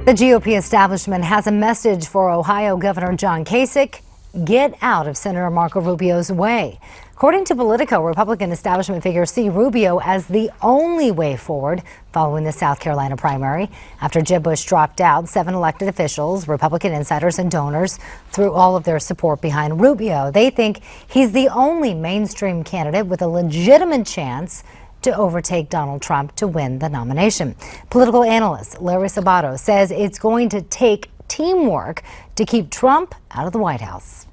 The GOP establishment has a message for Ohio Governor John Kasich. Get out of Senator Marco Rubio's way. According to Politico, Republican establishment figures see Rubio as the only way forward following the South Carolina primary. After Jeb Bush dropped out, 7 elected officials, Republican insiders and donors threw all of their support behind Rubio. They think he's the only mainstream candidate with a legitimate chance to overtake Donald Trump to win the nomination. Political analyst Larry Sabato says it's going to take teamwork to keep Trump out of the White House.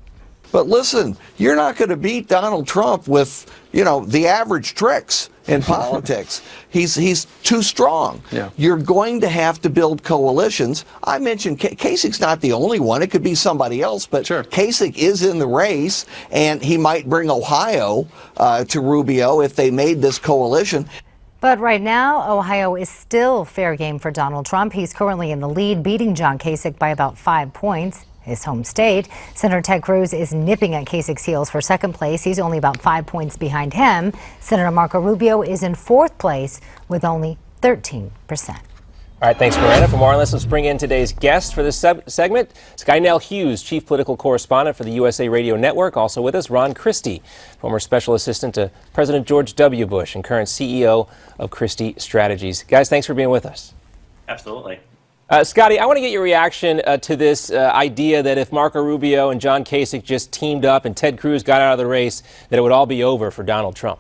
But listen, you're not going to beat Donald Trump with, the average tricks in politics. He's too strong. Yeah. You're going to have to build coalitions. I mentioned Kasich's not the only one. It could be somebody else, but sure. Kasich is in the race, and he might bring Ohio to Rubio if they made this coalition. But right now, Ohio is still fair game for Donald Trump. He's currently in the lead, beating John Kasich by about 5 points. His home state, Senator Ted Cruz is nipping at Kasich's heels for second place. He's only about 5 points behind him. Senator Marco Rubio is in fourth place with only 13%. All right, thanks, Miranda. For more on this, let's bring in today's guest for this segment, Nell Hughes, chief political correspondent for the USA Radio Network. Also with us, Ron Christie, former special assistant to President George W. Bush and current CEO of Christie Strategies. Guys, thanks for being with us. Absolutely. Scottie, I want to get your reaction to this idea that if Marco Rubio and John Kasich just teamed up and Ted Cruz got out of the race, that it would all be over for Donald Trump.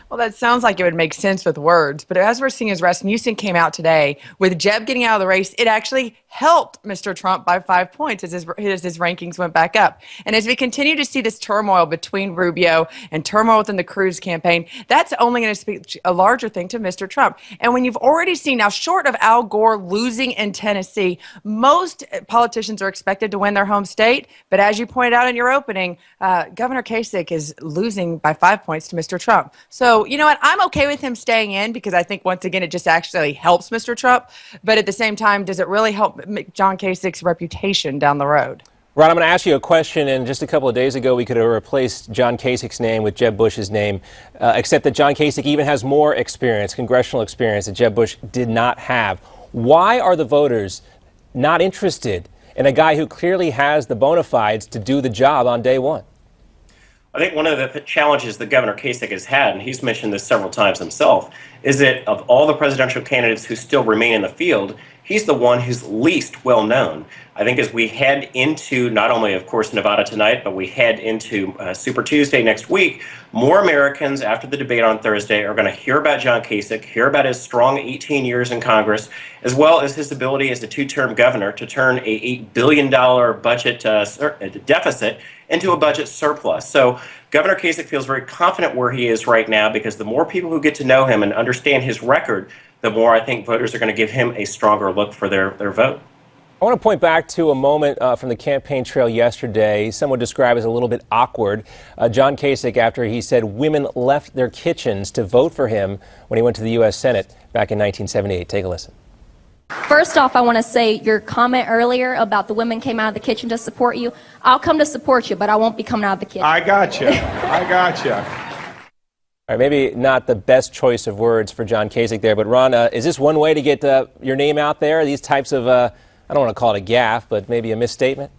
Well, that sounds like it would make sense with words, but as we're seeing as Rasmussen came out today, with Jeb getting out of the race, it actually helped Mr. Trump by 5 points as his rankings went back up. And as we continue to see this turmoil between Rubio and turmoil within the Cruz campaign, that's only going to speak a larger thing to Mr. Trump. And when you've already seen now, short of Al Gore losing in Tennessee, most politicians are expected to win their home state. But as you pointed out in your opening, Governor Kasich is losing by 5 points to Mr. Trump. So, you know what? I'm okay with him staying in because I think, once again, it just actually helps Mr. Trump. But at the same time, does it really help John Kasich's reputation down the road? Ron, I'm going to ask you a question, and just a couple of days ago we could have replaced John Kasich's name with Jeb Bush's name, except that John Kasich even has more experience, congressional experience, that Jeb Bush did not have. Why are the voters not interested in a guy who clearly has the bona fides to do the job on day one? I think one of the challenges that Governor Kasich has had, and he's mentioned this several times himself, is that of all the presidential candidates who still remain in the field, he's the one who's least well known. I think as we head into not only, of course, Nevada tonight, but we head into Super Tuesday next week, more Americans after the debate on Thursday are going to hear about John Kasich, hear about his strong 18 years in Congress, as well as his ability as a two-term governor to turn a $8 billion budget deficit into a budget surplus. So Governor Kasich feels very confident where he is right now, because the more people who get to know him and understand his record, the more I think voters are going to give him a stronger look for their vote. I want to point back to a moment from the campaign trail yesterday, some would describe as a little bit awkward. John Kasich, after he said women left their kitchens to vote for him when he went to the U.S. Senate back in 1978. Take a listen. First off, I want to say your comment earlier about the women came out of the kitchen to support you. I'll come to support you, but I won't be coming out of the kitchen. I gotcha. I gotcha. All right, maybe not the best choice of words for John Kasich there, but Ron, is this one way to get your name out there? These types of, I don't want to call it a gaffe, but maybe a misstatement?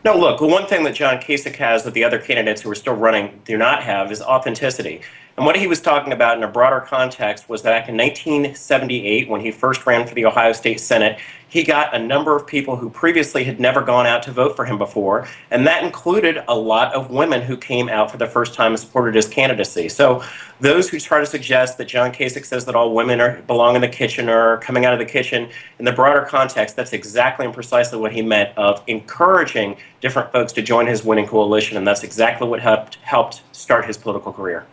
No, look, the one thing that John Kasich has that the other candidates who are still running do not have is authenticity. And what he was talking about in a broader context was that back in 1978, when he first ran for the Ohio State Senate, he got a number of people who previously had never gone out to vote for him before, and that included a lot of women who came out for the first time and supported his candidacy. So those who try to suggest that John Kasich says that all women belong in the kitchen or are coming out of the kitchen, in the broader context, that's exactly and precisely what he meant, of encouraging different folks to join his winning coalition, and that's exactly what helped start his political career.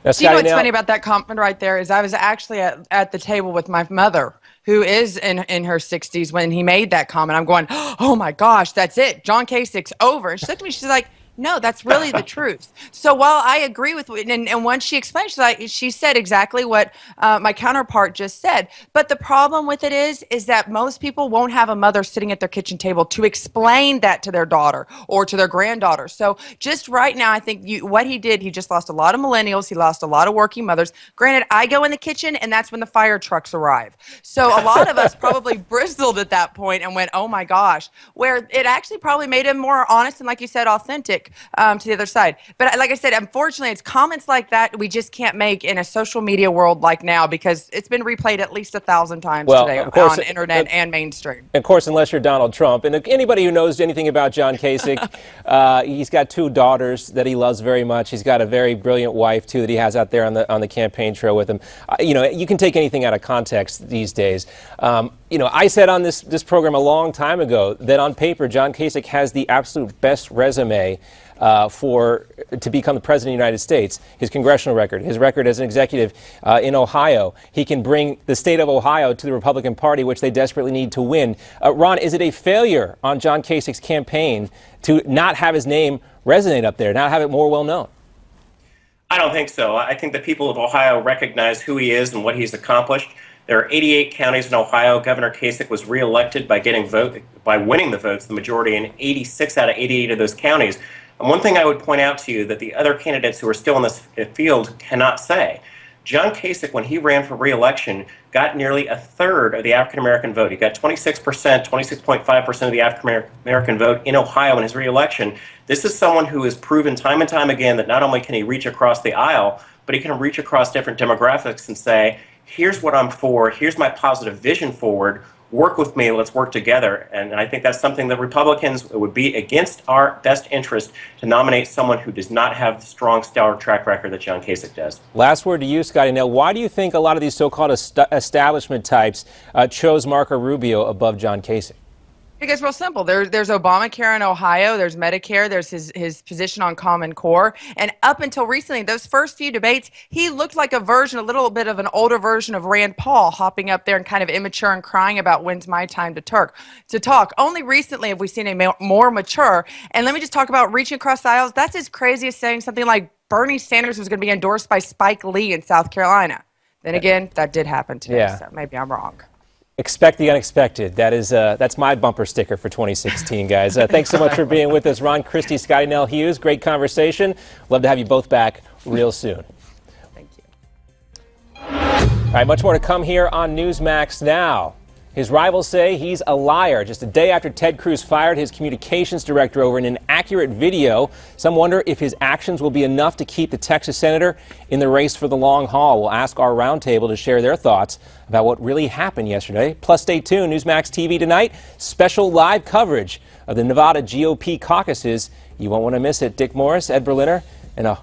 Now, Do you know what's funny about that comment right there is I was actually at the table with my mother, who is in her 60s, when he made that comment. I'm going, oh my gosh, that's it. John Kasich's over. And she looked at me, she's like, No, that's really the truth. So while I agree with, and when she explained, she said exactly what my counterpart just said. But the problem with it is that most people won't have a mother sitting at their kitchen table to explain that to their daughter or to their granddaughter. So just right now, I think what he did, he just lost a lot of millennials. He lost a lot of working mothers. Granted, I go in the kitchen and that's when the fire trucks arrive. So a lot of us probably bristled at that point and went, oh my gosh, where it actually probably made him more honest and, like you said, authentic to the other side. But like I said, unfortunately, it's comments like that we just can't make in a social media world like now, because it's been replayed at least 1,000 times today on internet and mainstream. Of course, unless you're Donald Trump. And anybody who knows anything about John Kasich, he's got 2 daughters that he loves very much. He's got a very brilliant wife, too, that he has out there on the campaign trail with him. You can take anything out of context these days. I said on this program a long time ago that on paper, John Kasich has the absolute best resume to become the president of the United States. His congressional record, his record as an executive in Ohio. He can bring the state of Ohio to the Republican Party, which they desperately need to win. Ron, is it a failure on John Kasich's campaign to not have his name resonate up there, not have it more well known? I don't think so. I think the people of Ohio recognize who he is and what he's accomplished. There are 88 counties in Ohio. Governor Kasich was reelected by winning the votes, the majority in 86 out of 88 of those counties. And one thing I would point out to you that the other candidates who are still in this field cannot say. John Kasich, when he ran for re-election, got nearly a third of the African-American vote. He got 26%, 26.5% of the African-American vote in Ohio in his re-election. This is someone who has proven time and time again that not only can he reach across the aisle, but he can reach across different demographics and say, here's what I'm for, here's my positive vision forward, work with me, let's work together. And I think that's something that Republicans, it would be against our best interest to nominate someone who does not have the strong, stellar track record that John Kasich does. Last word to you, Scottie. Now, why do you think a lot of these so-called establishment types chose Marco Rubio above John Kasich? Because real simple. There's Obamacare in Ohio. There's Medicare. There's his position on Common Core. And up until recently, those first few debates, he looked like a little bit of an older version of Rand Paul, hopping up there and kind of immature and crying about when's my time to talk. Only recently have we seen him more mature. And let me just talk about reaching across the aisles. That's as crazy as saying something like Bernie Sanders was going to be endorsed by Spike Lee in South Carolina. Then again, that did happen today, so maybe I'm wrong. Expect the unexpected. That's my bumper sticker for 2016, guys. Thanks so much for being with us. Ron, Christie, Scottie, Nell, Hughes. Great conversation. Love to have you both back real soon. Thank you. All right, much more to come here on Newsmax now. His rivals say he's a liar. Just a day after Ted Cruz fired his communications director over an inaccurate video, some wonder if his actions will be enough to keep the Texas senator in the race for the long haul. We'll ask our roundtable to share their thoughts about what really happened yesterday. Plus, stay tuned. Newsmax TV tonight, special live coverage of the Nevada GOP caucuses. You won't want to miss it. Dick Morris, Ed Berliner, and a